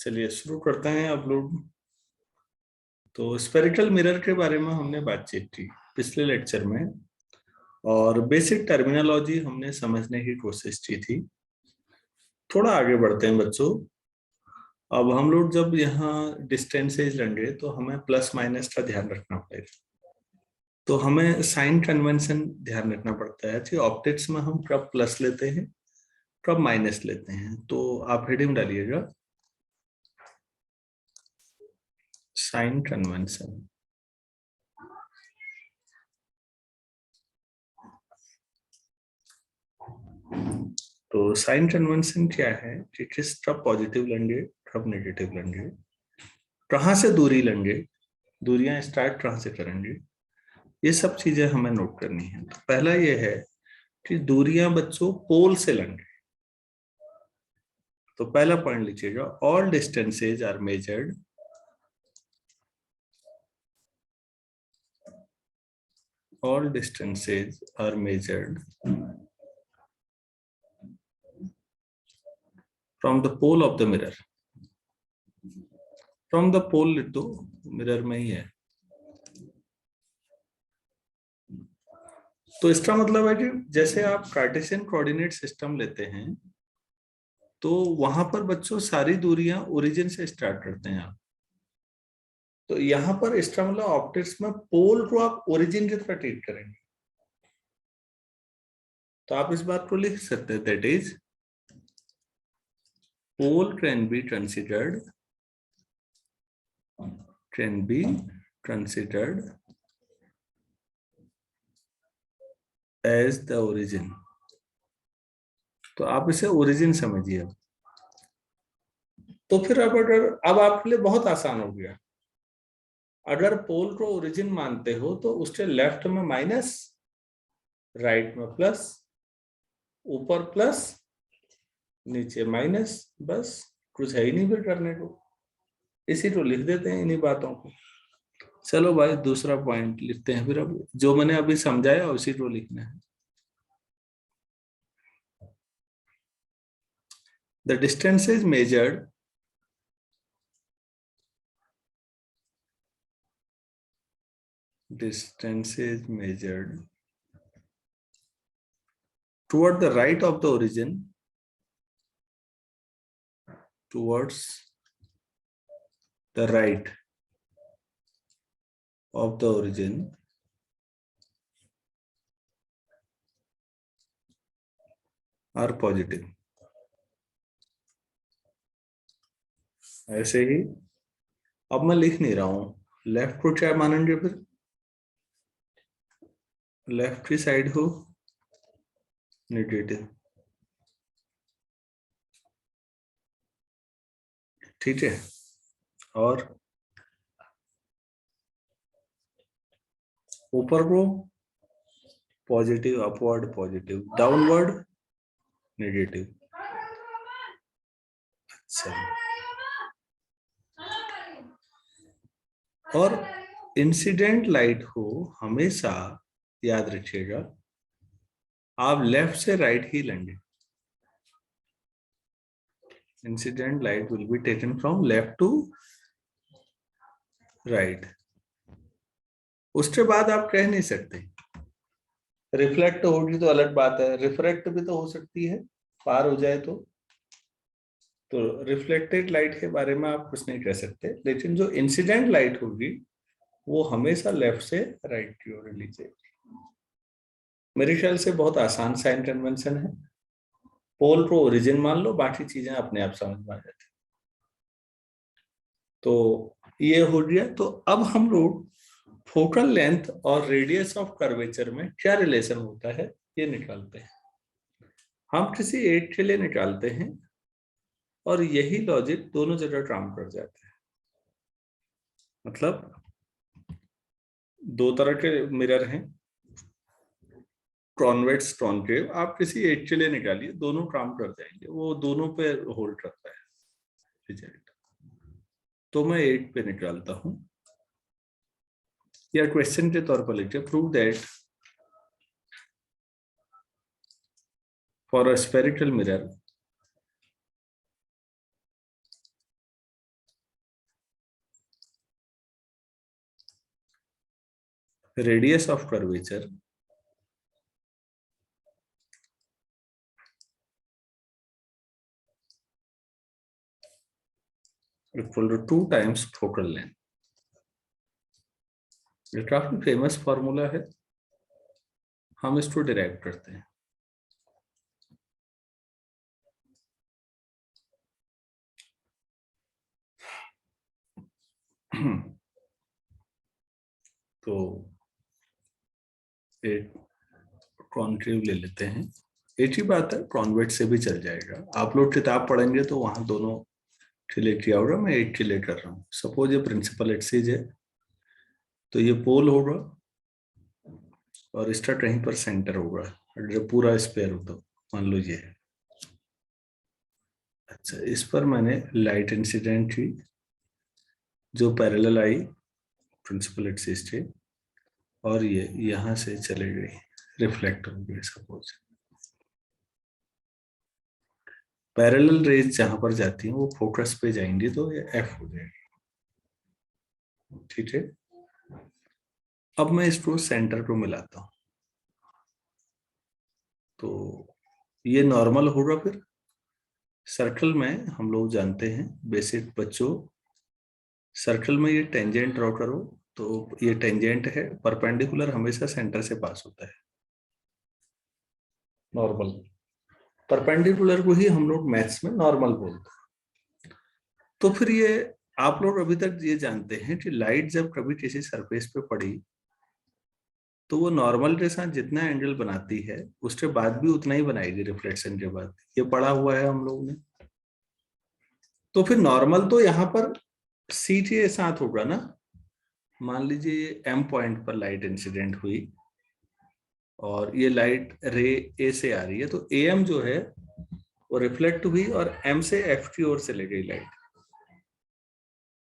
चलिए शुरू करते हैं अपलोड। तो स्फेरिकल मिरर के बारे में हमने बातचीत की पिछले लेक्चर में, और बेसिक टर्मिनोलॉजी हमने समझने की कोशिश की थी। थोड़ा आगे बढ़ते हैं बच्चों। अब हम लोग जब यहाँ डिस्टेंसेज लेंगे तो हमें प्लस माइनस का ध्यान रखना पड़ेगा। तो हमें साइन कन्वेंशन ध्यान रखना पड़ता है कि ऑप्टिक्स में हम कब प्लस लेते हैं कब माइनस लेते हैं। तो आप हेडिंग डालिएगा साइन कन्वेंशन। तो साइन कन्वेंशन क्या है कि किस कब पॉजिटिव लेंगे कब नेगेटिव लेंगे, कहाँ से दूरी लेंगे, दूरियां स्टार्ट कहाँ से करेंगे, ये सब चीजें हमें नोट करनी है। तो पहला ये है कि दूरियां बच्चों पोल से लेंगे। तो पहला पॉइंट लिखिएगा, all distances are measured all distances are measured from the pole of the mirror। from the pole लिख दो, मिरर में ही है। तो इसका मतलब है कि जैसे आप कार्टेशियन कोऑर्डिनेट सिस्टम लेते हैं तो वहां पर बच्चों सारी दूरियां ओरिजिन से स्टार्ट करते हैं आप। तो यहां पर इसका मतलब ऑप्टिक्स में पोल को आप ओरिजिन की तरह ट्रीट करेंगे। तो आप इस बात को लिख सकते हैं, that is pole can be considered as the origin। तो आप इसे ओरिजिन समझिए। तो फिर अब आपके लिए बहुत आसान हो गया। अगर पोल को ओरिजिन मानते हो तो उसके लेफ्ट में माइनस, राइट में प्लस, ऊपर प्लस, नीचे माइनस, बस कुछ है ही नहीं फिर करने को। इसी को लिख देते हैं इन्हीं बातों को। चलो भाई दूसरा पॉइंट लिखते हैं। फिर अब जो मैंने अभी समझाया उसी को लिखना है। The distances measured toward the right of the origin, towards the right of the origin are positive। ऐसे ही अब मैं लिख नहीं रहा हूं। लेफ्ट को क्या मानेंगे फिर, लेफ्ट की साइड हो नेगेटिव, ठीक है। और ऊपर को positive, upward positive, downward negative. अच्छा, और इंसिडेंट लाइट को हमेशा याद रखिएगा आप लेफ्ट से राइट ही लेंगे। Incident light will be taken from left to right. उसके बाद आप कह नहीं सकते रिफ्लेक्ट होगी तो अलग बात है, रिफ्रैक्ट भी तो हो सकती है, पार हो जाए तो रिफ्लेक्टेड लाइट के बारे में आप कुछ नहीं कह सकते। लेकिन जो इंसिडेंट लाइट होगी वो हमेशा लेफ्ट से राइट की ओर ली जाएगी। मेरे ख्याल से बहुत आसान साइन कन्वेंशन है। पोल को ओरिजिन मान लो, बाकी चीजें अपने आप समझ में आ जाती। तो ये हो गया। तो अब हम लोग फोकल लेंथ और रेडियस ऑफ कर्वेचर में क्या रिलेशन होता है ये निकालते हैं। हम किसी एक के लिए निकालते हैं और यही लॉजिक दोनों जगह काम कर जाता है। मतलब दो तरह के मिरर हैं, कॉन्वेक्स कॉन्केव। आप किसी एक के लिए निकालिए, दोनों काम कर जाएंगे, वो दोनों पे होल्ड करता है रिजल्ट। तो मैं एक पे निकालता हूं, या क्वेश्चन के तौर पर लिखिए, prove that for a spherical mirror radius of curvature equal to 2 times focal length. ये काफी फेमस फॉर्मूला है, हम इसको डिराइव करते हैं। तो एक कॉन्केव ले लेते हैं। एक ही बात है, कॉन्वेक्स से भी चल जाएगा। आप लोग किताब पढ़ेंगे तो वहां दोनों लेके आओगे, मैं एक के ले कर रहा हूँ। सपोज ये प्रिंसिपल एक्सिस है, तो ये पोल होगा और इसका कहीं पर सेंटर होगा। अगर पूरा स्पेयर हो तो मान लो ये है। अच्छा, इस पर मैंने लाइट इंसिडेंट की जो पैरेलल आई प्रिंसिपल एक्सिस से, और ये यहां से चले गई, रिफ्लेक्ट हो गई। सपोज पैरेलल रेज जहां पर जाती हैं वो फोकस पे जाएंगी, तो ये एफ हो जाएगी। ठीक है, अब मैं इसको सेंटर को मिलाता हूं, तो ये नॉर्मल होगा। फिर सर्कल में हम लोग जानते हैं बेसिक बच्चों, सर्कल में ये टेंजेंट ड्रॉ करो, तो ये टेंजेंट है, परपेंडिकुलर हमेशा सेंटर से पास होता है। नॉर्मल परपेंडिकुलर को ही हम लोग मैथ्स में नॉर्मल बोलते हैं। तो फिर ये आप लोग अभी तक ये जानते हैं कि लाइट जब कभी किसी सरफेस पे पड़ी तो वो नॉर्मल के साथ जितना एंगल बनाती है उसके बाद भी उतना ही बनाएगी रिफ्लेक्शन के बाद। ये पढ़ा हुआ है हम लोगों ने। तो फिर नॉर्मल तो यहाँ पर सी के साथ होगा ना। मान लीजिए ये एम पॉइंट पर लाइट इंसिडेंट हुई और ये लाइट रे ए से आ रही है, तो ए एम जो है वो रिफ्लेक्ट हुई और एम से एफ की ओर चले गई लाइट।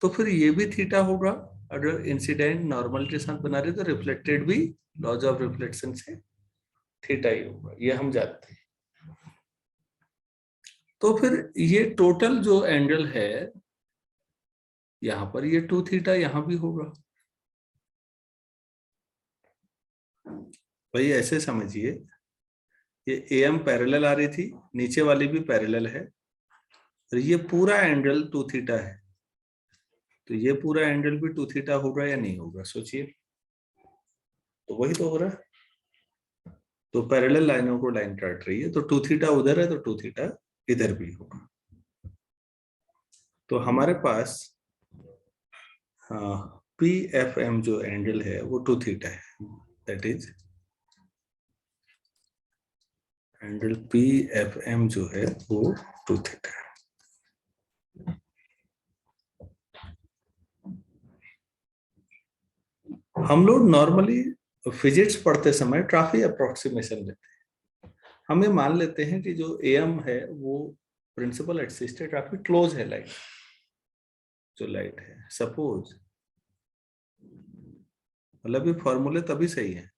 तो फिर ये भी थीटा होगा। अगर इंसिडेंट नॉर्मल के साथ बना रहे तो रिफ्लेक्टेड भी लॉज ऑफ रिफ्लेक्शन से थीटा ही होगा, ये हम जानते हैं। तो फिर ये टोटल जो एंगल है यहां पर, ये 2 थीटा यहां भी होगा। भाई ऐसे समझिए, ये ए एम पैरेलल आ रही थी, नीचे वाली भी पैरेलल है, और ये पूरा एंगल 2 थीटा है। तो ये पूरा एंगल भी 2 थीटा होगा या नहीं होगा, सोचिए। तो वही तो हो रहा है। तो पैरेलल लाइनों को लाइन काट रही है, तो 2 थीटा उधर है तो 2 थीटा इधर भी होगा। तो हमारे पास पी एफ एम जो एंगल है वो 2 थीटा है। That is angle P F M जो है वो 2 थीटा है। हम लोग नॉर्मली फिजिक्स पढ़ते समय काफी अप्रोक्सीमेशन लेते हैं। हम ये मान लेते हैं कि जो ए एम है वो प्रिंसिपल एक्सिस से काफी क्लोज है लाइट। जो लाइट है सपोज, मतलब ये फॉर्मूले तभी सही है।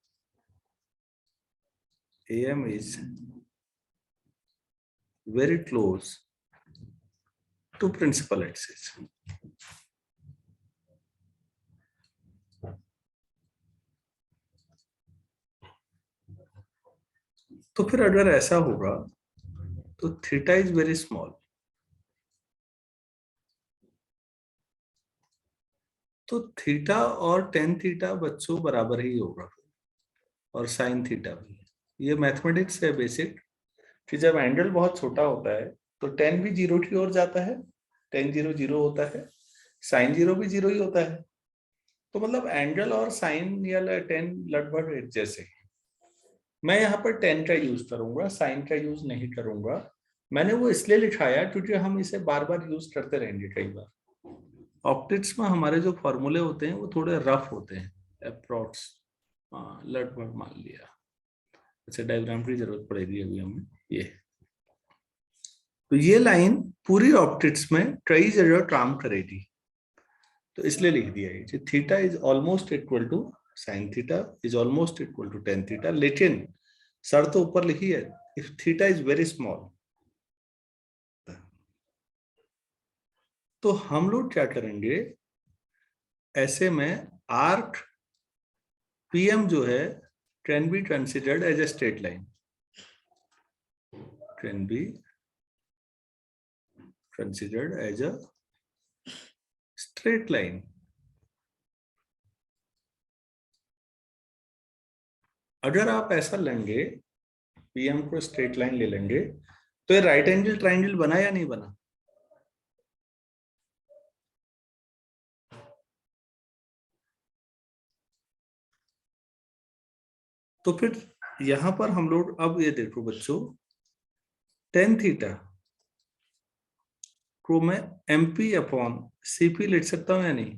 AM is very close to principal axis. तो फिर अगर ऐसा होगा तो थीटा इज वेरी स्मॉल। तो थीटा और टेन थीटा बच्चों बराबर ही होगा, और साइन थीटा भी। ये मैथमेटिक्स है बेसिक, कि जब एंगल बहुत छोटा होता है तो टेन भी जीरो की ओर जाता है, टेन जीरो जीरो होता है, साइन जीरो भी जीरो ही होता है। तो मतलब एंगल और साइन या टेन लगभग एक जैसे ही। मैं यहाँ पर टेन का यूज करूंगा, साइन का यूज नहीं करूंगा। मैंने वो इसलिए लिखाया क्योंकि हम इसे बार बार यूज करते रहेंगे कई बार। ऑप्टिक्स में हमारे जो फॉर्मूले होते हैं वो थोड़े रफ होते हैं, अप्रोक्स, लगभग मान लिया। अच्छा, डायग्राम की जरूरत पड़ेगी अभी हमें। ये तो ये लाइन पूरी ऑप्टिक्स में कई जगह काम करेगी, तो इसलिए लिख दिया है theta is almost equal to sine theta is almost equal to tan theta. लेकिन सर तो ऊपर लिखी है if theta is very small. तो हम लोग क्या करेंगे, ऐसे में आर्क PM जो है can be considered as a straight line, can be considered as a straight line. अगर आप ऐसा लेंगे, PM को स्ट्रेट लाइन ले लेंगे, तो ये राइट एंगल ट्राइंगल बना या नहीं बना? तो फिर यहां पर हम लोग अब ये देखो बच्चों, tan थीटा को मैं MP अपॉन CP लिख सकता हूं या नहीं?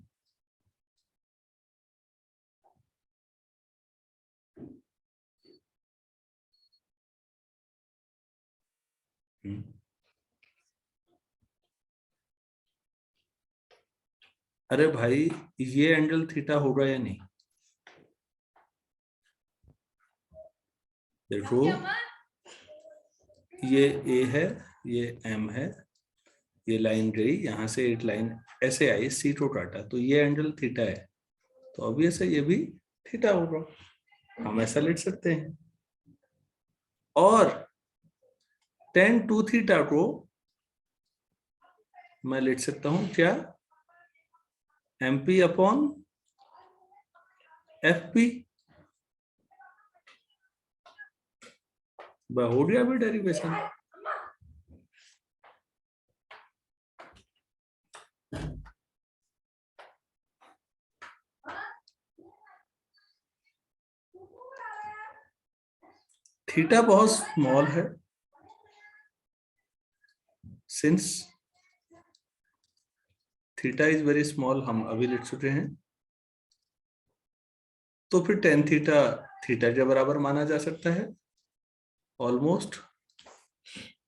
अरे भाई, ये एंगल थीटा होगा या नहीं? देखो, ये A है, ये M है, ये लाइन गई यहां से, एक लाइन ऐसे आई, C को काटा, तो ये एंगल थीटा है, तो ऑब्वियस है ये भी थीटा होगा, हम ऐसा लिख सकते हैं। और tan 2 थीटा को मैं लिख सकता हूं क्या? MP upon FP। हो गया भी डेरिवेशन। थीटा बहुत स्मॉल है, since theta is very small, हम अभी लिख चुके हैं, तो फिर tan थीटा थीटा के बराबर माना जा सकता है ऑलमोस्ट।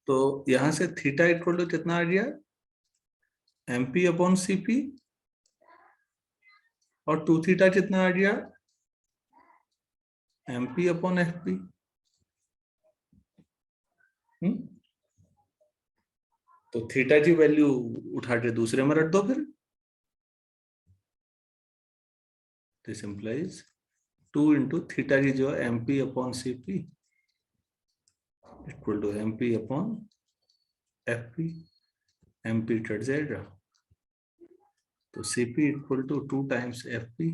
तो यहां से थीटा इक्वल टू कितना आ गया? MP अपॉन CP, और 2 थीटा कितना आ गया? MP upon FP। तो थीटा की वैल्यू उठा के दूसरे में रख दो फिर। दिस इंप्लाइज 2 इंटू थीटा की जो है MP upon CP equal to MP upon FP। MP cut जाएगा, तो CP equal to 2 times FP।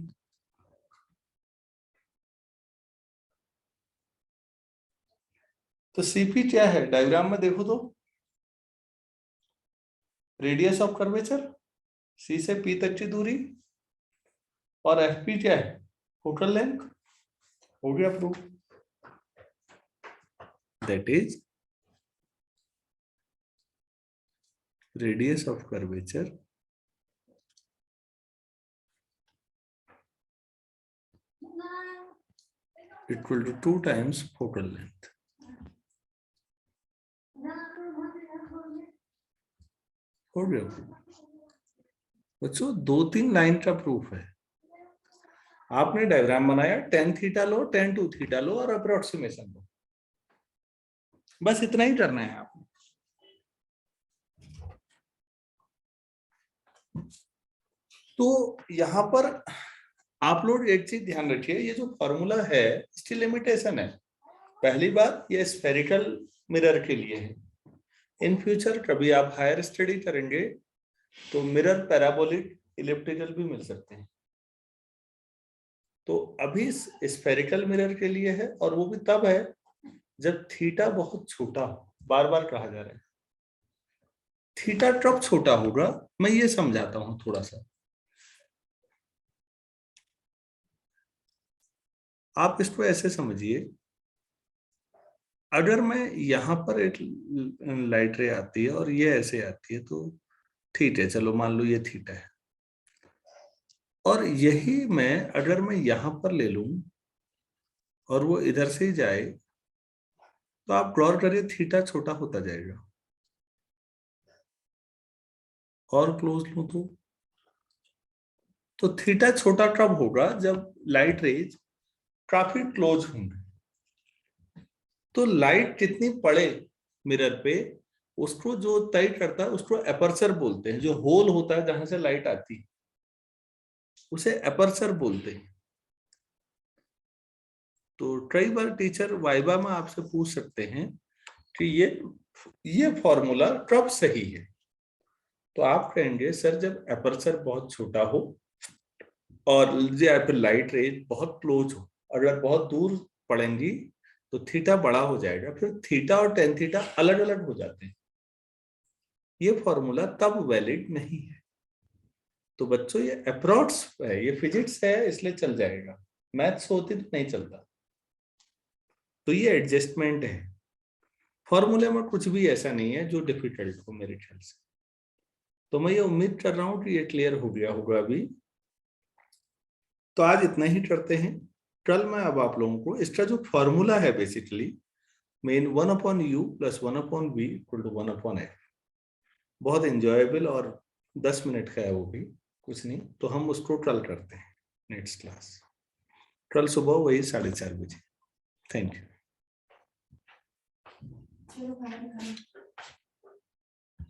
तो CP क्या है डायग्राम में देखो तो, रेडियस ऑफ कर्वेचर, C से P तक की दूरी, और FP क्या है? Focal length. हो गया proof. That is radius of curvature equal to 2 times focal length. हो गया बच्चों, 2-3 लाइन का प्रूफ है। आपने डायग्राम बनाया, tan थीटा लो, tan 2 थीटा लो और अप्रोक्सीमेशन लो, बस इतना ही करना है आपने। तो यहां पर आप लोग एक चीज ध्यान रखिए, ये जो फॉर्मूला है इसकी लिमिटेशन है। पहली बात, ये स्फेरिकल मिरर के लिए है। इन फ्यूचर कभी आप हायर स्टडी करेंगे तो मिरर पैराबोलिक इलिप्टिकल भी मिल सकते हैं। तो अभी स्फेरिकल मिरर के लिए है, और वो भी तब है जब थीटा बहुत छोटा हो। बार बार कहा जा रहा है थीटा कब छोटा होगा, मैं ये समझाता हूं थोड़ा सा। आप इसको ऐसे समझिए, अगर मैं यहां पर एक लाइट रे आती है और ये ऐसे आती है, तो ठीक है, चलो मान लो ये थीटा है, और यही मैं अगर मैं यहां पर ले लूं और वो इधर से ही जाए, तो आप गौर करिए थीटा छोटा होता जाएगा। और क्लोज लूं तो थीटा छोटा कब होगा? जब लाइट रेज काफी क्लोज होंगे। तो लाइट कितनी पड़े मिरर पे, उसको जो तय करता है उसको एपर्चर बोलते हैं। जो होल होता है जहां से लाइट आती है उसे एपर्चर बोलते हैं। तो कई बार टीचर वाइवा में आपसे पूछ सकते हैं कि ये फॉर्मूला कब सही है। तो आप कहेंगे सर जब एपर्चर बहुत छोटा हो और या फिर लाइट रेंज बहुत क्लोज हो, अगर बहुत दूर पड़ेंगी तो थीटा बड़ा हो जाएगा, फिर थीटा और टेन थीटा अलग अलग हो जाते हैं, ये फॉर्मूला तब वैलिड नहीं है। तो बच्चों ये अप्रोक्स है, ये फिजिक्स है इसलिए चल जाएगा, मैथ्स होती तो नहीं चलता। तो ये एडजस्टमेंट है, फॉर्मूले में कुछ भी ऐसा नहीं है जो डिफिकल्ट हो मेरे ख्याल से। तो मैं ये उम्मीद कर रहा हूं कि ये क्लियर हो गया होगा अभी। तो आज इतना ही करते हैं। कल मैं अब आप लोगों को इसका जो फॉर्मूला है basically main 1/u + 1/v = 1/f, बहुत एंजॉयबल और 10 मिनट का है, वो भी कुछ नहीं। तो हम उसको कल करते हैं नेक्स्ट क्लास, कल सुबह वही 4:30 बजे। Thank you.